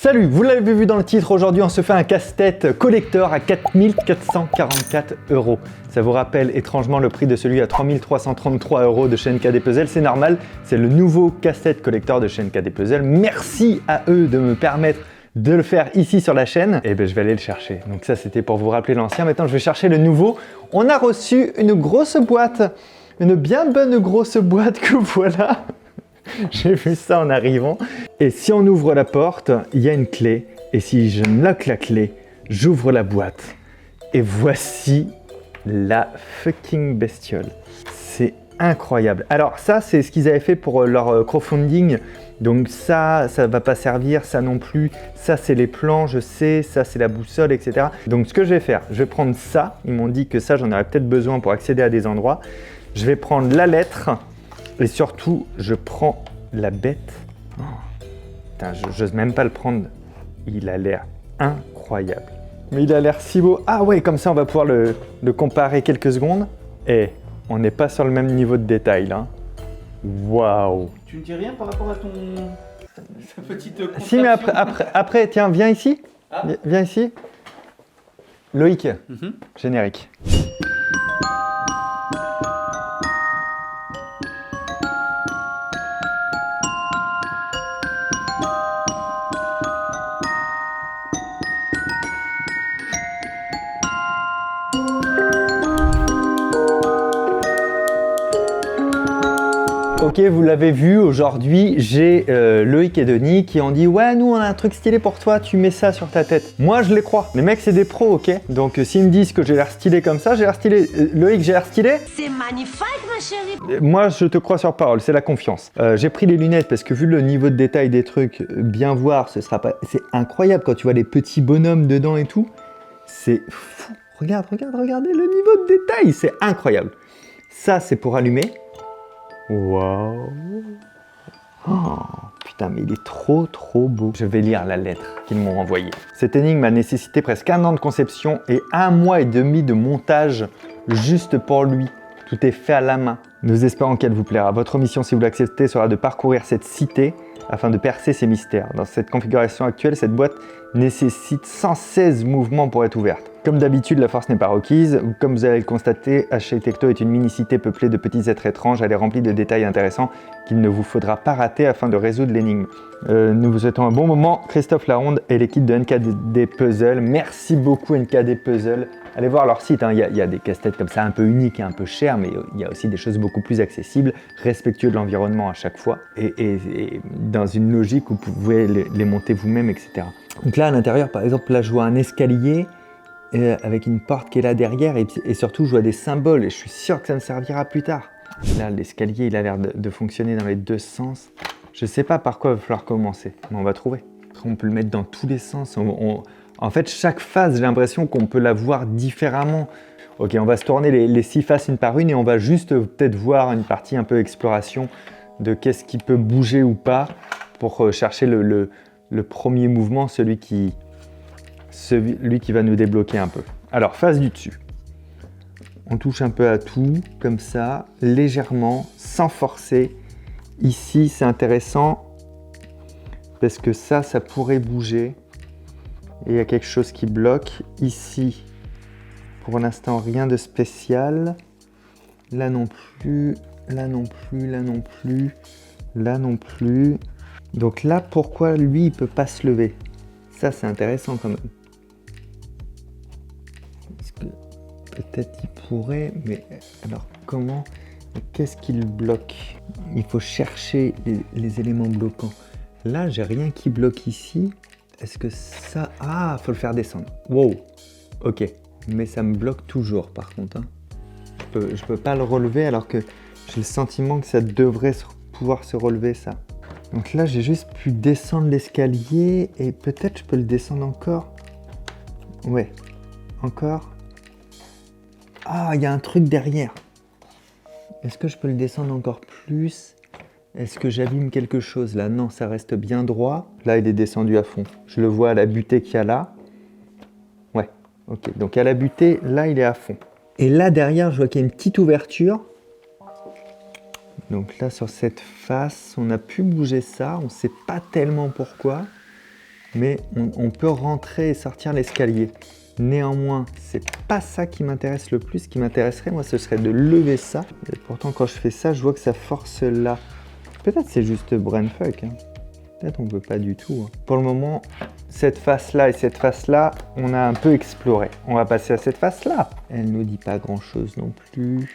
Salut, vous l'avez vu dans le titre, aujourd'hui on se fait un casse-tête collector à 4444 €. Ça vous rappelle étrangement le prix de celui à 3333 € de chez NKD Puzzle, c'est normal, c'est le nouveau casse-tête collector de chez NKD Puzzle. Merci à eux de me permettre de le faire ici sur la chaîne. Et ben je vais aller le chercher. Donc ça c'était pour vous rappeler l'ancien, maintenant je vais chercher le nouveau. On a reçu une grosse boîte, une bien bonne grosse boîte que voilà. J'ai vu ça en arrivant. Et si on ouvre la porte, il y a une clé. Et si je knock la clé, j'ouvre la boîte. Et voici la fucking bestiole. C'est incroyable. Alors ça, c'est ce qu'ils avaient fait pour leur crowdfunding. Donc ça va pas servir, ça non plus. Ça, c'est les plans, je sais. Ça, c'est la boussole, etc. Donc ce que je vais faire, je vais prendre ça. Ils m'ont dit que ça, j'en aurais peut-être besoin pour accéder à des endroits. Je vais prendre la lettre. Et surtout, je prends la bête. Oh, putain, j'ose même pas le prendre. Il a l'air incroyable. Mais il a l'air si beau. Ah ouais, comme ça, on va pouvoir le comparer quelques secondes. Et on n'est pas sur le même niveau de détail, là. Waouh. Tu ne dis rien par rapport à ton... ta petite contraption? Si, mais après, tiens, viens ici. Ah. Viens ici. Loïc, générique. Ok, vous l'avez vu, aujourd'hui, j'ai Loïc et Denis qui ont dit « Ouais, nous, on a un truc stylé pour toi, tu mets ça sur ta tête. » Moi, je les crois. Les mecs, c'est des pros, ok? Donc, s'ils me disent que j'ai l'air stylé comme ça, j'ai l'air stylé. Loïc, j'ai l'air stylé? C'est magnifique, ma chérie. Moi, je te crois sur parole, c'est la confiance. J'ai pris les lunettes parce que vu le niveau de détail des trucs, bien voir, ce sera pas... C'est incroyable quand tu vois les petits bonhommes dedans et tout. C'est fou. Regardez le niveau de détail, c'est incroyable. Ça, c'est pour allumer. Waouh! Oh, putain, mais il est trop beau. Je vais lire la lettre qu'ils m'ont envoyée. Cette énigme a nécessité presque 1 an de conception et 1 mois et demi de montage juste pour lui. Tout est fait à la main. Nous espérons qu'elle vous plaira. Votre mission, si vous l'acceptez, sera de parcourir cette cité afin de percer ses mystères. Dans cette configuration actuelle, cette boîte nécessite 116 mouvements pour être ouverte. Comme d'habitude, la force n'est pas requise. Comme vous allez le constater, Architecto est une mini-cité peuplée de petits êtres étranges. Elle est remplie de détails intéressants qu'il ne vous faudra pas rater afin de résoudre l'énigme. Nous vous souhaitons un bon moment. Christophe Laronde et l'équipe de NKD Puzzle. Merci beaucoup NKD Puzzle. Allez voir leur site, hein. Il y a des casse-têtes comme ça un peu uniques et un peu chers, mais il y a aussi des choses beaucoup plus accessibles, respectueux de l'environnement à chaque fois, et dans une logique où vous pouvez les monter vous-même, etc. Donc là, à l'intérieur, par exemple, là, je vois un escalier avec une porte qui est là derrière, et surtout, je vois des symboles, et je suis sûr que ça me servira plus tard. Là, l'escalier, il a l'air de fonctionner dans les deux sens. Je ne sais pas par quoi il va falloir commencer, mais on va trouver. On peut le mettre dans tous les sens. En fait, chaque phase, j'ai l'impression qu'on peut la voir différemment. Ok, on va se tourner les 6 faces une par une et on va juste peut-être voir une partie un peu exploration de qu'est-ce qui peut bouger ou pas pour chercher le premier mouvement, celui qui va nous débloquer un peu. Alors, face du dessus. On touche un peu à tout, comme ça, légèrement, sans forcer. Ici, c'est intéressant parce que ça pourrait bouger. Et il y a quelque chose qui bloque. Ici, pour l'instant, rien de spécial. Là non plus, là non plus, là non plus, là non plus. Donc là, pourquoi lui, il peut pas se lever? Ça, c'est intéressant quand même. Parce que peut-être il pourrait, mais alors comment? Qu'est-ce qui le bloque? Il faut chercher les éléments bloquants. Là, j'ai rien qui bloque ici. Est-ce que ça... Ah, faut le faire descendre. Wow. Ok. Mais ça me bloque toujours, par contre. Hein. Je peux pas le relever alors que j'ai le sentiment que ça devrait pouvoir se relever, ça. Donc là, j'ai juste pu descendre l'escalier et peut-être je peux le descendre encore. Ouais. Encore. Ah, il y a un truc derrière. Est-ce que je peux le descendre encore plus ? Est-ce que j'abîme quelque chose là? Non, ça reste bien droit. Là, il est descendu à fond. Je le vois à la butée qu'il y a là. Ouais, ok. Donc à la butée, là, il est à fond. Et là, derrière, je vois qu'il y a une petite ouverture. Donc là, sur cette face, on a pu bouger ça. On ne sait pas tellement pourquoi. mais on peut rentrer et sortir l'escalier. Néanmoins, c'est pas ça qui m'intéresse le plus. Ce qui m'intéresserait, moi, ce serait de lever ça. Et pourtant, quand je fais ça, je vois que ça force là. Peut-être c'est juste brainfuck. Hein. Peut-être on peut pas du tout. Hein. Pour le moment, cette face-là et cette face-là, on a un peu exploré. On va passer à cette face-là. Elle nous dit pas grand-chose non plus.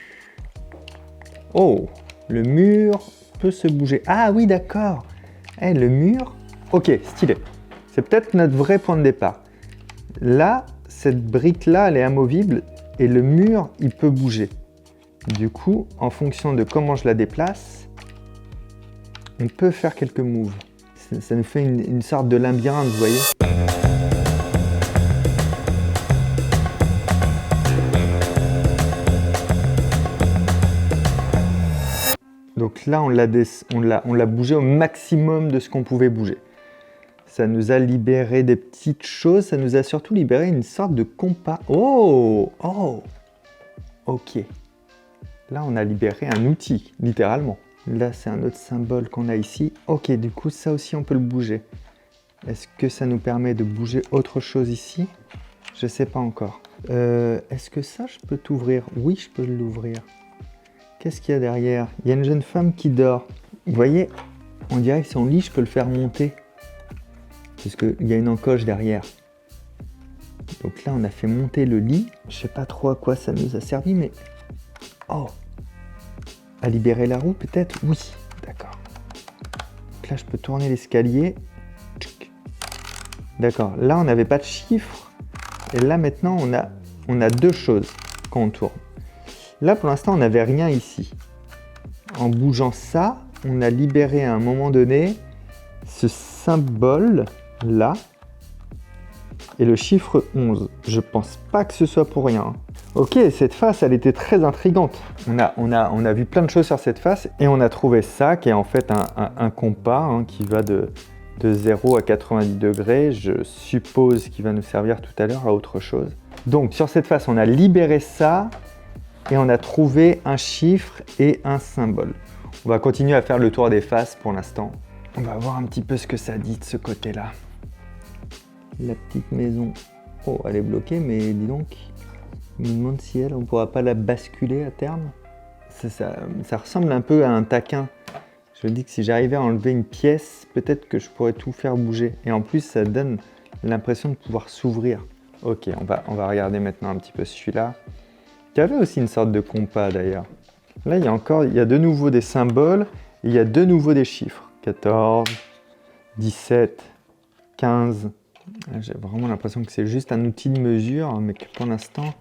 Oh, le mur peut se bouger. Ah oui, d'accord. Eh, le mur, ok, stylé. C'est peut-être notre vrai point de départ. Là, cette brique-là, elle est amovible et le mur, il peut bouger. Du coup, en fonction de comment je la déplace, on peut faire quelques moves. Ça nous fait une sorte de labyrinthe, vous voyez. Donc là, on l'a bougé au maximum de ce qu'on pouvait bouger. Ça nous a libéré des petites choses, ça nous a surtout libéré une sorte de compas. Oh, oh, ok. Là, on a libéré un outil, littéralement. Là, c'est un autre symbole qu'on a ici. Ok, du coup, ça aussi, on peut le bouger. Est-ce que ça nous permet de bouger autre chose ici? Je sais pas encore. Est-ce que ça, je peux t'ouvrir? Oui, je peux l'ouvrir. Qu'est-ce qu'il y a derrière? Il y a une jeune femme qui dort. Vous voyez, on dirait que son lit, je peux le faire monter. Parce qu'il y a une encoche derrière. Donc là, on a fait monter le lit. Je sais pas trop à quoi ça nous a servi, mais... Oh! À libérer la roue, peut-être? Oui, d'accord. Donc là, je peux tourner l'escalier. D'accord. Là, on n'avait pas de chiffre. Et là, maintenant, on a deux choses quand on tourne. Là, pour l'instant, on n'avait rien ici. En bougeant ça, on a libéré à un moment donné ce symbole là et le chiffre 11. Je pense pas que ce soit pour rien. Ok, cette face, elle était très intrigante. On a vu plein de choses sur cette face et on a trouvé ça qui est en fait un compas hein, qui va de 0 à 90 degrés. Je suppose qu'il va nous servir tout à l'heure à autre chose. Donc sur cette face, on a libéré ça et on a trouvé un chiffre et un symbole. On va continuer à faire le tour des faces pour l'instant. On va voir un petit peu ce que ça dit de ce côté-là. La petite maison. Oh, elle est bloquée, mais dis donc, je me demande si on ne pourra pas la basculer à terme. Ça ressemble un peu à un taquin. Je me dis que si j'arrivais à enlever une pièce, peut-être que je pourrais tout faire bouger. Et en plus, ça donne l'impression de pouvoir s'ouvrir. Ok, on va regarder maintenant un petit peu celui-là. Il y avait aussi une sorte de compas d'ailleurs. Là, il y a de nouveau des symboles et il y a de nouveau des chiffres. 14, 17, 15. J'ai vraiment l'impression que c'est juste un outil de mesure, mais que pour l'instant,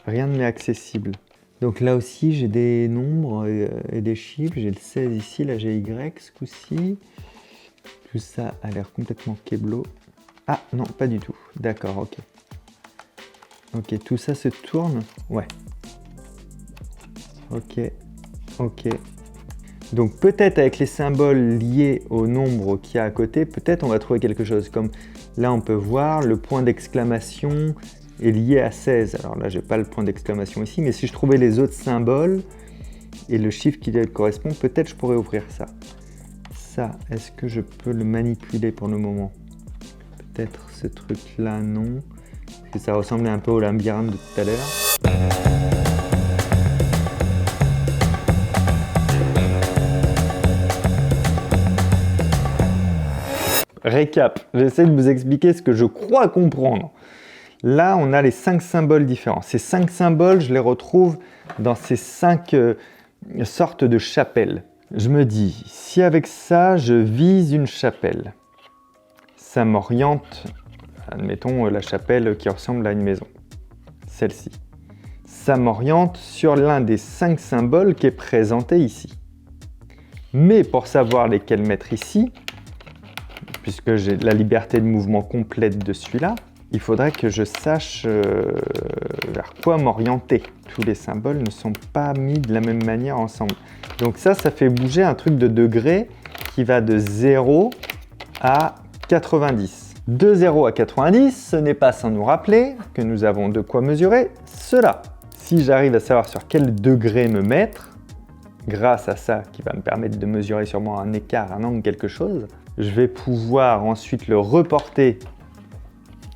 rien ne m'est accessible. Donc là aussi, j'ai des nombres et des chiffres. J'ai le 16 ici, là j'ai Y ce coup-ci. Tout ça a l'air complètement keblo. Ah non, pas du tout. D'accord, ok. Ok, tout ça se tourne. Ouais. Ok, ok. Donc peut-être avec les symboles liés au nombre qu'il y a à côté, peut-être on va trouver quelque chose. Comme là, on peut voir le point d'exclamation est lié à 16. Alors là, j'ai pas le point d'exclamation ici, mais si je trouvais les autres symboles et le chiffre qui lui correspond, peut-être je pourrais ouvrir ça. Ça, est-ce que je peux le manipuler pour le moment? Peut-être ce truc-là, non. Parce que ça ressemblait un peu au labyrinthe de tout à l'heure. Récap, j'essaie de vous expliquer ce que je crois comprendre. Là, on a les 5 symboles différents. Ces 5 symboles, je les retrouve dans ces 5 sortes de chapelles. Je me dis, si avec ça, je vise une chapelle, ça m'oriente, admettons la chapelle qui ressemble à une maison, celle-ci. Ça m'oriente sur l'un des 5 symboles qui est présenté ici. Mais pour savoir lesquels mettre ici, puisque j'ai la liberté de mouvement complète de celui-là, il faudrait que je sache vers quoi m'orienter. Tous les symboles ne sont pas mis de la même manière ensemble. Donc ça fait bouger un truc de degré qui va de 0 à 90. De 0 à 90, ce n'est pas sans nous rappeler que nous avons de quoi mesurer cela. Si j'arrive à savoir sur quel degré me mettre, grâce à ça qui va me permettre de mesurer sûrement un écart, un angle, quelque chose, Je vais pouvoir ensuite le reporter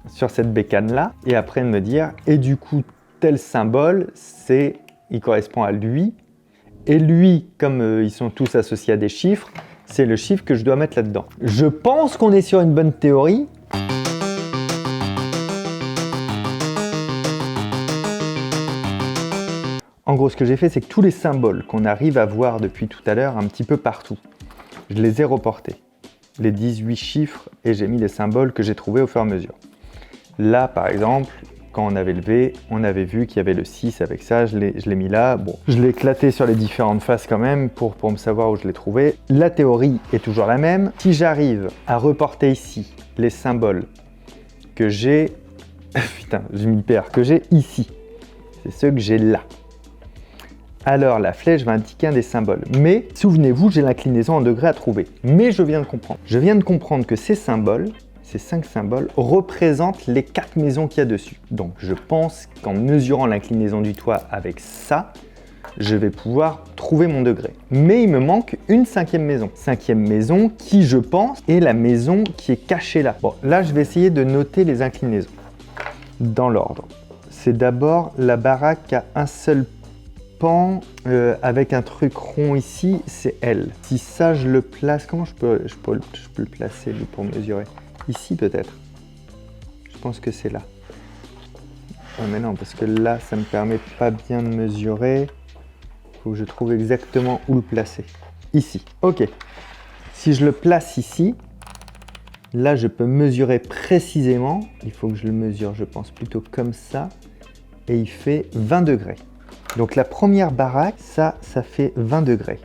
sur cette bécane-là et après me dire, et du coup, tel symbole, il correspond à lui. Et lui, comme ils sont tous associés à des chiffres, c'est le chiffre que je dois mettre là-dedans. Je pense qu'on est sur une bonne théorie. En gros, ce que j'ai fait, c'est que tous les symboles qu'on arrive à voir depuis tout à l'heure, un petit peu partout, je les ai reportés. Les 18 chiffres, et j'ai mis les symboles que j'ai trouvés au fur et à mesure. Là, par exemple, quand on avait levé, on avait vu qu'il y avait le 6 avec ça, je l'ai mis là. Bon, je l'ai éclaté sur les différentes faces quand même pour me savoir où je l'ai trouvé. La théorie est toujours la même. Si j'arrive à reporter ici les symboles que j'ai... Putain, je m'y perds. Que j'ai ici. C'est ceux que j'ai là. Alors la flèche va indiquer un des symboles. Mais, souvenez-vous, j'ai l'inclinaison en degrés à trouver. Mais je viens de comprendre. Je viens de comprendre que ces symboles, ces 5 symboles, représentent les 4 maisons qu'il y a dessus. Donc je pense qu'en mesurant l'inclinaison du toit avec ça, je vais pouvoir trouver mon degré. Mais il me manque une 5e maison. 5e maison qui, je pense, est la maison qui est cachée là. Bon, là, je vais essayer de noter les inclinaisons dans l'ordre. C'est d'abord la baraque à un seul pan avec un truc rond ici, c'est elle. Si ça, je le place, comment je peux le placer lui, pour mesurer? Ici peut-être. Je pense que c'est là. Oh, mais non, parce que là, ça me permet pas bien de mesurer. Il faut que je trouve exactement où le placer. Ici. Ok. Si je le place ici, là, je peux mesurer précisément. Il faut que je le mesure, je pense, plutôt comme ça. Et il fait 20 degrés. Donc la première baraque, ça fait 20 degrés.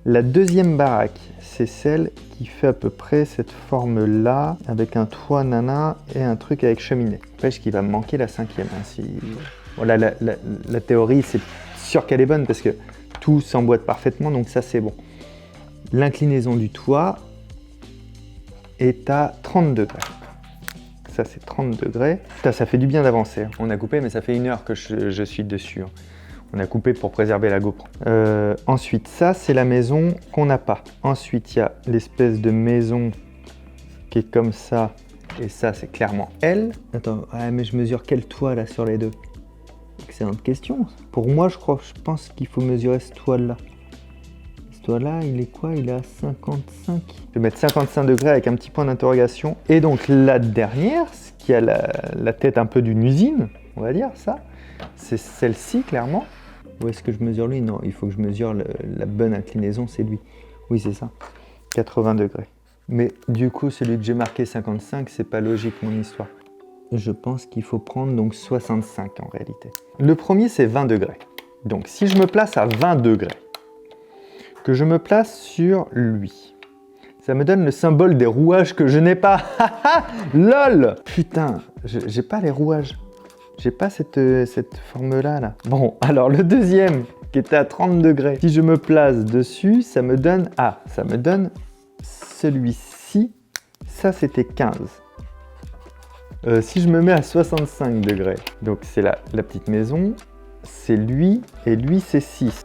La deuxième baraque, c'est celle qui fait à peu près cette forme-là, avec un toit nana et un truc avec cheminée. N'empêche qu'il va me manquer la 5e. Hein, voilà, la théorie, c'est sûr qu'elle est bonne parce que tout s'emboîte parfaitement, donc ça c'est bon. L'inclinaison du toit est à 30 degrés. Ça c'est 30 degrés. Putain, ça fait du bien d'avancer. On a coupé, mais ça fait 1 heure que je suis dessus. On a coupé pour préserver la GoPro. Ensuite, ça, c'est la maison qu'on n'a pas. Ensuite, il y a l'espèce de maison qui est comme ça. Et ça, c'est clairement elle. Attends, mais je mesure quel toit là sur les deux? Excellente question. Pour moi, je pense qu'il faut mesurer ce toit-là. Ce toit-là, il est quoi? Il est à 55. Je vais mettre 55 degrés avec un petit point d'interrogation. Et donc, la dernière, ce qui a la tête un peu d'une usine, on va dire ça, c'est celle-ci, clairement. Où est-ce que je mesure lui? Non, il faut que je mesure la bonne inclinaison, c'est lui. Oui, c'est ça. 80 degrés. Mais du coup, celui que j'ai marqué 55, c'est pas logique, mon histoire. Je pense qu'il faut prendre donc 65 en réalité. Le premier, c'est 20 degrés. Donc, si je me place à 20 degrés, que je me place sur lui, ça me donne le symbole des rouages que je n'ai pas. LOL! Putain, j'ai pas les rouages. J'ai pas cette forme-là, là. Bon, alors le deuxième, qui était à 30 degrés. Si je me place dessus, ça me donne... Ah, ça me donne celui-ci. Ça, c'était 15. Si je me mets à 65 degrés, donc c'est la petite maison, c'est lui, et lui, c'est 6.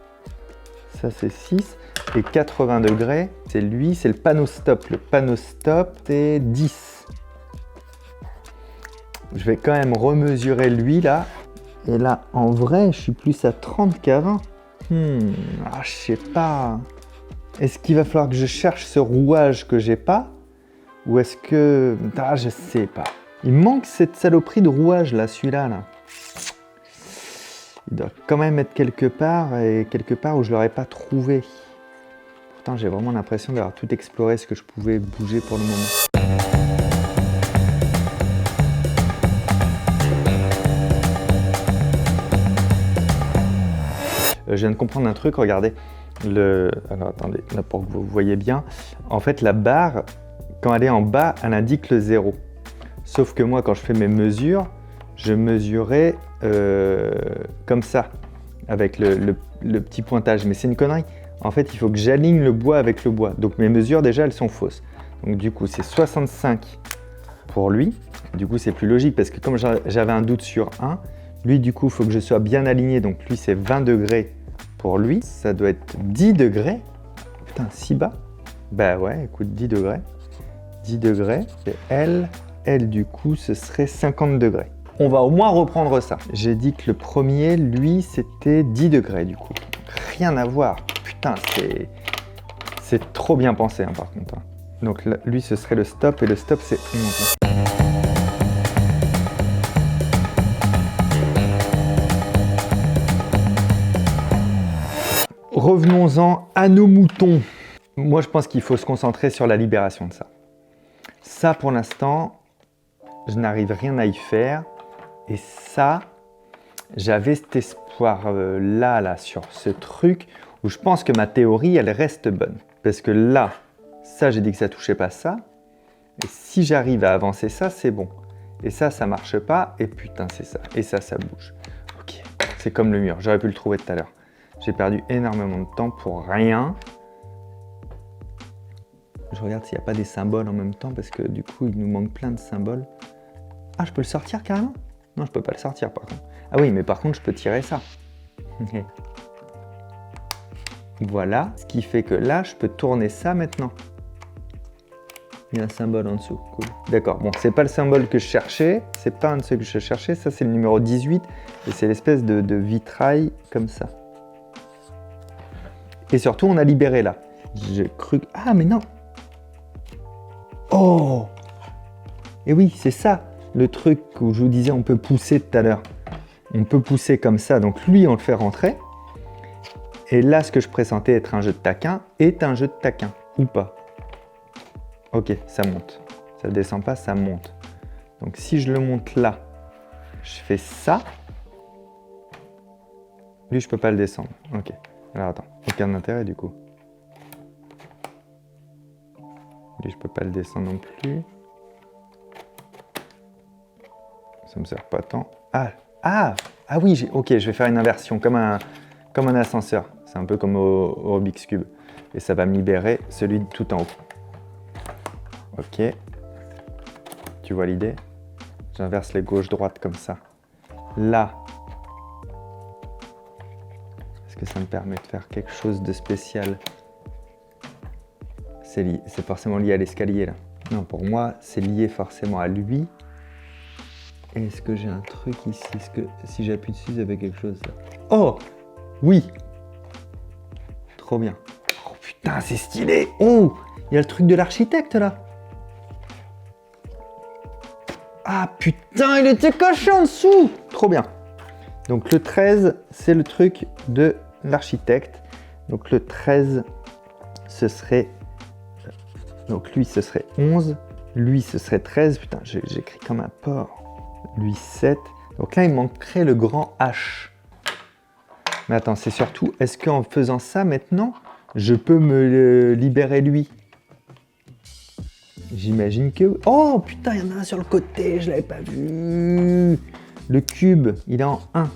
Ça, c'est 6. Et 80 degrés, c'est lui, c'est le panneau stop. Le panneau stop, c'est 10. Je vais quand même remesurer lui là. Et là, en vrai, je suis plus à 30 qu'à 20. Je sais pas. Est-ce qu'il va falloir que je cherche ce rouage que j'ai pas? Ou est-ce que... Ah, je sais pas. Il me manque cette saloperie de rouage là, celui-là. Là. Il doit quand même être quelque part, et quelque part où je l'aurais pas trouvé. Pourtant, j'ai vraiment l'impression d'avoir tout exploré ce que je pouvais bouger pour le moment. Je viens de comprendre un truc, regardez. Alors attendez, là pour que vous voyez bien. En fait, la barre, quand elle est en bas, elle indique le 0. Sauf que moi, quand je fais mes mesures, je mesurais comme ça, avec le petit pointage. Mais c'est une connerie. En fait, il faut que j'aligne le bois avec le bois. Donc mes mesures, déjà, elles sont fausses. Donc du coup, c'est 65 pour lui. Du coup, c'est plus logique parce que comme j'avais un doute sur 1, lui, du coup, il faut que je sois bien aligné. Donc lui, c'est 20 degrés pour lui. Ça doit être 10 degrés. Putain, si bas. Bah ouais, écoute, 10 degrés. 10 degrés, et elle, du coup, ce serait 50 degrés. On va au moins reprendre ça. J'ai dit que le premier, lui, c'était 10 degrés, du coup. Rien à voir. Putain, c'est trop bien pensé, hein, par contre. Hein. Donc là, lui, ce serait le stop, et le stop, c'est 11. Revenons-en à nos moutons. Moi, je pense qu'il faut se concentrer sur la libération de ça. Ça, pour l'instant, je n'arrive rien à y faire. Et ça, j'avais cet espoir-là, sur ce truc, où je pense que ma théorie, elle reste bonne. Parce que là, ça, j'ai dit que ça touchait pas ça. Et si j'arrive à avancer ça, c'est bon. Et ça marche pas. Et putain, c'est ça. Et ça bouge. Ok, c'est comme le mur. J'aurais pu le trouver tout à l'heure. J'ai perdu énormément de temps pour rien. Je regarde s'il n'y a pas des symboles en même temps, parce que du coup, il nous manque plein de symboles. Ah, je peux le sortir carrément? Non, je peux pas le sortir par contre. Ah oui, mais par contre, je peux tirer ça. Voilà, ce qui fait que là, je peux tourner ça maintenant. Il y a un symbole en dessous, cool. D'accord, bon, c'est pas le symbole que je cherchais, c'est pas un de ceux que je cherchais, ça c'est le numéro 18, et c'est l'espèce de vitrail comme ça. Et surtout, on a libéré là. J'ai cru que... Ah, mais non! Oh! Et oui, c'est ça, le truc où je vous disais, on peut pousser tout à l'heure. On peut pousser comme ça, donc lui, on le fait rentrer. Et là, ce que je pressentais être un jeu de taquin est un jeu de taquin, ou pas. Ok, ça monte. Ça descend pas, ça monte. Donc si je le monte là, je fais ça. Lui, je peux pas le descendre. Ok. Alors attends, aucun intérêt du coup. Lui, je peux pas le descendre non plus. Ça me sert pas tant. Ah oui, ok, je vais faire une inversion, comme un ascenseur. C'est un peu comme au Rubik's Cube. Et ça va me libérer celui de tout en haut. Ok. Tu vois l'idée? J'inverse les gauche-droite comme ça. Là. Est-ce que ça me permet de faire quelque chose de spécial? C'est forcément lié à l'escalier là. Non, pour moi, c'est lié forcément à lui. Est-ce que j'ai un truc ici? Est-ce que si j'appuie dessus, ça fait quelque chose là? Oh! Oui! Trop bien. Oh putain, c'est stylé! Oh! Il y a le truc de l'architecte là! Ah putain, il était caché en dessous! Trop bien. Donc le 13, c'est le truc de l'architecte. Donc le 13, ce serait... Donc lui, ce serait 11. Lui, ce serait 13. Putain, j'écris comme un porc. Lui, 7. Donc là, il manquerait le grand H. Mais attends, c'est surtout, est-ce qu'en faisant ça maintenant, je peux me libérer lui? J'imagine que... Oh putain, il y en a un sur le côté, je l'avais pas vu. Le cube, il est en 1.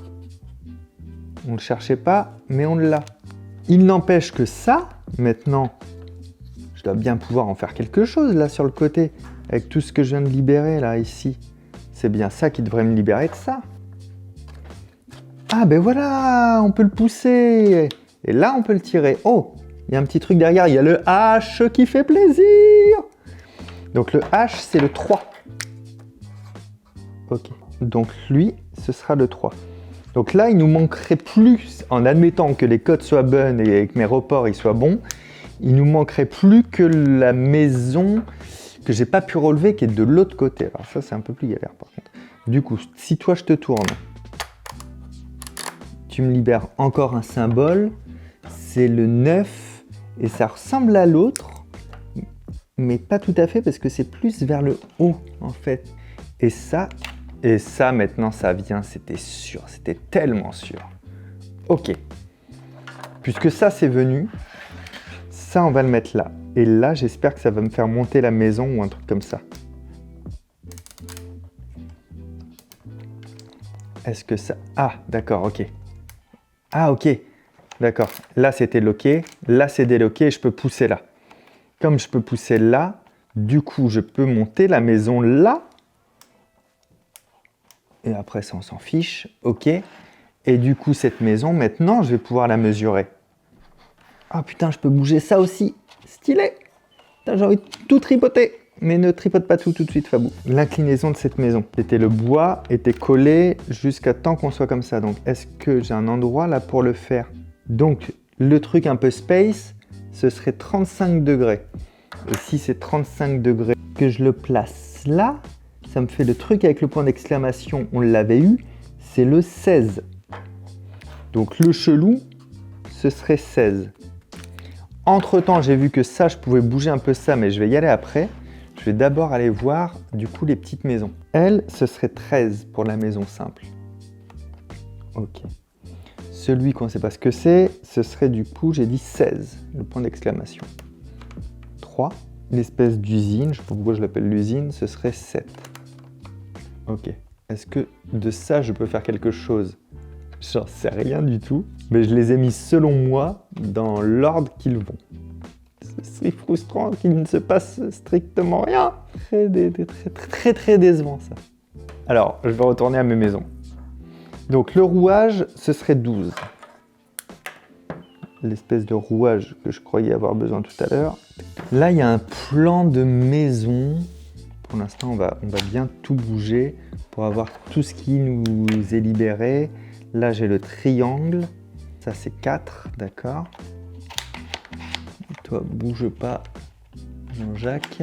On le cherchait pas, mais on l'a. Il n'empêche que ça, maintenant, je dois bien pouvoir en faire quelque chose là sur le côté. Avec tout ce que je viens de libérer là, ici. C'est bien ça qui devrait me libérer de ça. Ah ben voilà, on peut le pousser. Et là, on peut le tirer. Oh, il y a un petit truc derrière, il y a le H qui fait plaisir. Donc le H, c'est le 3. Ok, donc lui, ce sera le 3. Donc là, il nous manquerait plus, en admettant que les codes soient bonnes et que mes reports ils soient bons, il nous manquerait plus que la maison que j'ai pas pu relever, qui est de l'autre côté. Alors ça, c'est un peu plus galère par contre. Du coup, si toi, je te tourne, tu me libères encore un symbole, c'est le 9, et ça ressemble à l'autre, mais pas tout à fait, parce que c'est plus vers le haut, en fait. Et ça maintenant, ça vient, c'était sûr, c'était tellement sûr. Ok. Puisque ça, c'est venu, ça, on va le mettre là. Et là, j'espère que ça va me faire monter la maison ou un truc comme ça. Est-ce que ça... Ah, d'accord, ok. Ah, ok. D'accord. Là, c'était loqué. Là, c'est déloqué. Je peux pousser là. Comme je peux pousser là, du coup, je peux monter la maison là. Et après, ça, on s'en fiche. Ok. Et du coup, cette maison, maintenant, je vais pouvoir la mesurer. Ah, putain, je peux bouger ça aussi. Stylé. Putain, j'ai envie de tout tripoter. Mais ne tripote pas tout de suite, Fabou. L'inclinaison de cette maison. C'était le bois, était collé jusqu'à temps qu'on soit comme ça. Donc, est-ce que j'ai un endroit là pour le faire? Donc, le truc un peu space, ce serait 35 degrés. Et si c'est 35 degrés, que je le place là, ça me fait le truc avec le point d'exclamation. On l'avait eu, c'est le 16. Donc, le chelou, ce serait 16. Entre-temps, j'ai vu que ça, je pouvais bouger un peu ça, mais je vais y aller après. Je vais d'abord aller voir du coup les petites maisons. Elle, ce serait 13 pour la maison simple. Ok. Celui qu'on ne sait pas ce que c'est, ce serait du coup, j'ai dit 16, le point d'exclamation. 3, l'espèce d'usine, je ne sais pas pourquoi je l'appelle l'usine, ce serait 7. Ok. Est-ce que de ça, je peux faire quelque chose? J'en sais rien du tout, mais je les ai mis selon moi dans l'ordre qu'ils vont. C'est frustrant qu'il ne se passe strictement rien. Très décevant ça. Alors, je vais retourner à mes maisons. Donc le rouage, ce serait 12. L'espèce de rouage que je croyais avoir besoin tout à l'heure. Là, il y a un plan de maison. Pour l'instant, on va bien tout bouger pour avoir tout ce qui nous est libéré. Là, j'ai le triangle. Ça, c'est 4, d'accord. Toi, bouge pas, Jean-Jacques.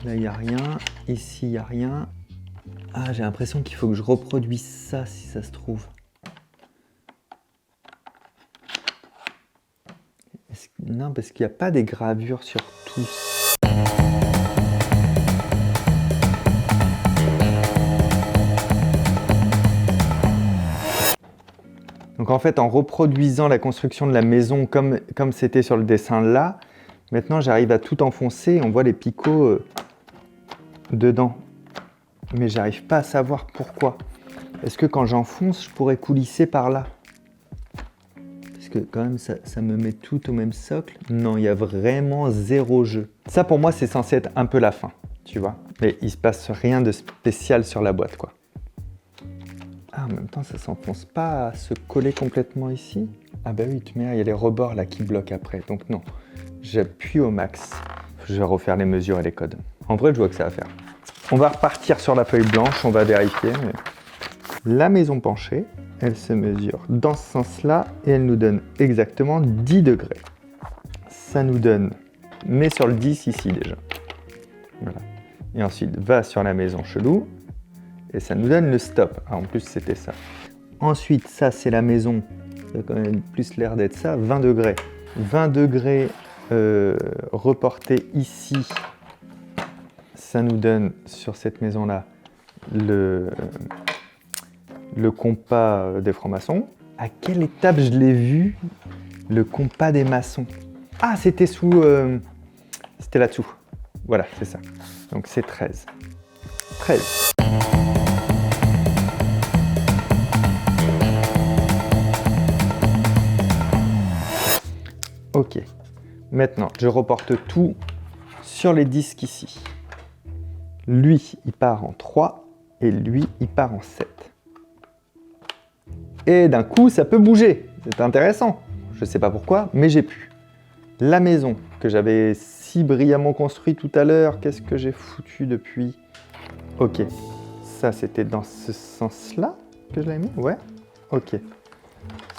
Là, il n'y a rien. Ici, il n'y a rien. Ah, j'ai l'impression qu'il faut que je reproduise ça, si ça se trouve. Non, parce qu'il n'y a pas des gravures sur tous. Donc en fait, en reproduisant la construction de la maison comme c'était sur le dessin là, maintenant j'arrive à tout enfoncer et on voit les picots dedans. Mais j'arrive pas à savoir pourquoi. Est-ce que quand j'enfonce, je pourrais coulisser par là? Parce que quand même, ça me met tout au même socle. Non, il y a vraiment zéro jeu. Ça pour moi, c'est censé être un peu la fin, tu vois. Mais il se passe rien de spécial sur la boîte, quoi. Ah, en même temps, ça s'enfonce pas à se coller complètement ici. Ah bah oui, il y a les rebords là qui bloquent après. Donc non, j'appuie au max. Je vais refaire les mesures et les codes. En vrai, je vois que ça va faire. On va repartir sur la feuille blanche, on va vérifier. Mais... La maison penchée, elle se mesure dans ce sens-là et elle nous donne exactement 10 degrés. Ça nous donne, mais sur le 10 ici déjà. Voilà. Et ensuite, va sur la maison chelou. Et ça nous donne le stop. Ah, en plus, c'était ça. Ensuite, ça, c'est la maison. Ça a quand même plus l'air d'être ça. 20 degrés. 20 degrés reportés ici. Ça nous donne, sur cette maison-là, le compas des francs-maçons. À quelle étape je l'ai vu, le compas des maçons? Ah, c'était sous... c'était là-dessous. Voilà, c'est ça. Donc, c'est 13. 13. Ok, maintenant je reporte tout sur les disques ici. Lui, il part en 3 et lui, il part en 7. Et d'un coup, ça peut bouger. C'est intéressant. Je ne sais pas pourquoi, mais j'ai pu. La maison que j'avais si brillamment construite tout à l'heure, qu'est-ce que j'ai foutu depuis? Ok, ça c'était dans ce sens-là que je l'avais mis? Ouais, ok.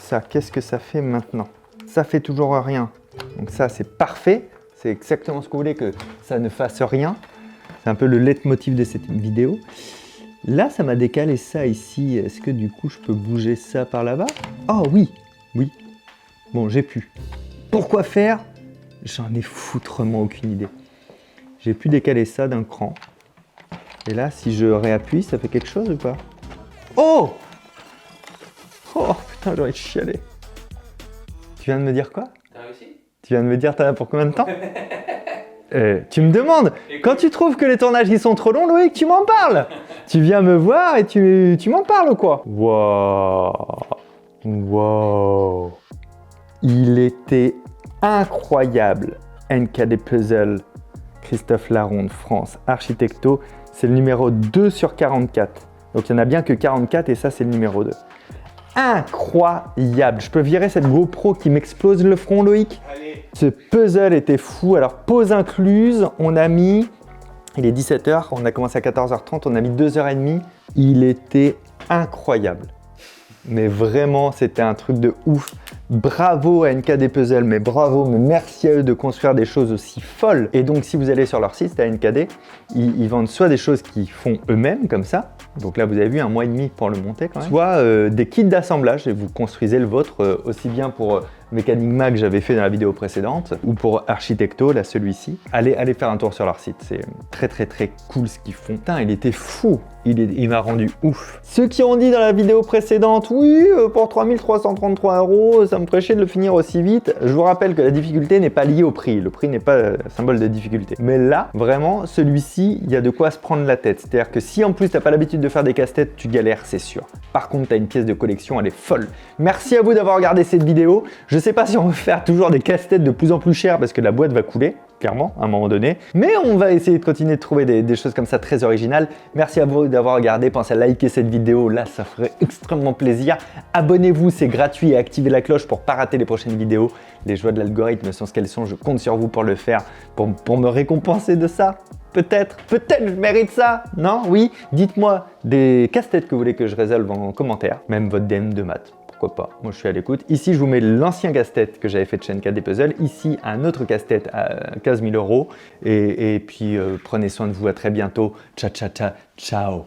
Ça, qu'est-ce que ça fait maintenant? Ça fait toujours rien. Donc ça, c'est parfait. C'est exactement ce que vous voulez, que ça ne fasse rien. C'est un peu le leitmotiv de cette vidéo. Là, ça m'a décalé ça ici. Est-ce que du coup, je peux bouger ça par là-bas? Oh oui, oui. Bon, j'ai pu. Pourquoi faire? J'en ai foutrement aucune idée. J'ai pu décaler ça d'un cran. Et là, si je réappuie, ça fait quelque chose ou pas? Oh! Oh putain, j'aurais chialé. Tu viens de me dire quoi? T'as réussi? Tu viens de me dire t'as pour combien de temps? Tu me demandes, quand tu trouves que les tournages ils sont trop longs, Loïc, tu m'en parles. Tu viens me voir et tu m'en parles ou quoi? Waouh! Waouh! Il était incroyable. NKD Puzzle, Christophe Laronde, France, Architecto, c'est le numéro 2 sur 44. Donc il n'y en a bien que 44 et ça c'est le numéro 2. Incroyable! Je peux virer cette GoPro qui m'explose le front, Loïc? Allez. Ce puzzle était fou. Alors, pause incluse, on a mis... Il est 17h, on a commencé à 14h30, on a mis 2h30. Il était incroyable. Mais vraiment, c'était un truc de ouf. Bravo à NKD Puzzle, mais bravo, mais merci à eux de construire des choses aussi folles. Et donc, si vous allez sur leur site, c'est à NKD, ils vendent soit des choses qu'ils font eux-mêmes, comme ça. Donc là, vous avez vu, 1 mois et demi pour le monter quand même. Soit des kits d'assemblage et vous construisez le vôtre aussi bien pour Mecanigma que j'avais fait dans la vidéo précédente ou pour Architecto, là celui-ci. Allez faire un tour sur leur site, c'est très cool ce qu'ils font. Putain, il était fou, il m'a rendu ouf. Ceux qui ont dit dans la vidéo précédente, oui, pour 3333 €, ça me ferait chier de le finir aussi vite. Je vous rappelle que la difficulté n'est pas liée au prix, le prix n'est pas symbole de difficulté. Mais là, vraiment, celui-ci, il y a de quoi se prendre la tête. C'est-à-dire que si en plus t'as pas l'habitude de faire des casse-têtes, tu galères, c'est sûr. Par contre, t'as une pièce de collection, elle est folle. Merci à vous d'avoir regardé cette vidéo. Je sais pas si on va faire toujours des casse-têtes de plus en plus chères parce que la boîte va couler, clairement, à un moment donné. Mais on va essayer de continuer de trouver des choses comme ça très originales. Merci à vous d'avoir regardé. Pensez à liker cette vidéo, là, ça ferait extrêmement plaisir. Abonnez-vous, c'est gratuit et activez la cloche pour pas rater les prochaines vidéos. Les joies de l'algorithme sont ce qu'elles sont. Je compte sur vous pour le faire, pour me récompenser de ça. Peut-être je mérite ça, non? Oui? Dites-moi des casse-têtes que vous voulez que je résolve en commentaire, même votre DM de maths. Pourquoi pas, moi je suis à l'écoute. Ici je vous mets l'ancien casse-tête que j'avais fait de chez NKD Puzzle, ici un autre casse-tête à 15 000 €, et puis prenez soin de vous, à très bientôt, ciao.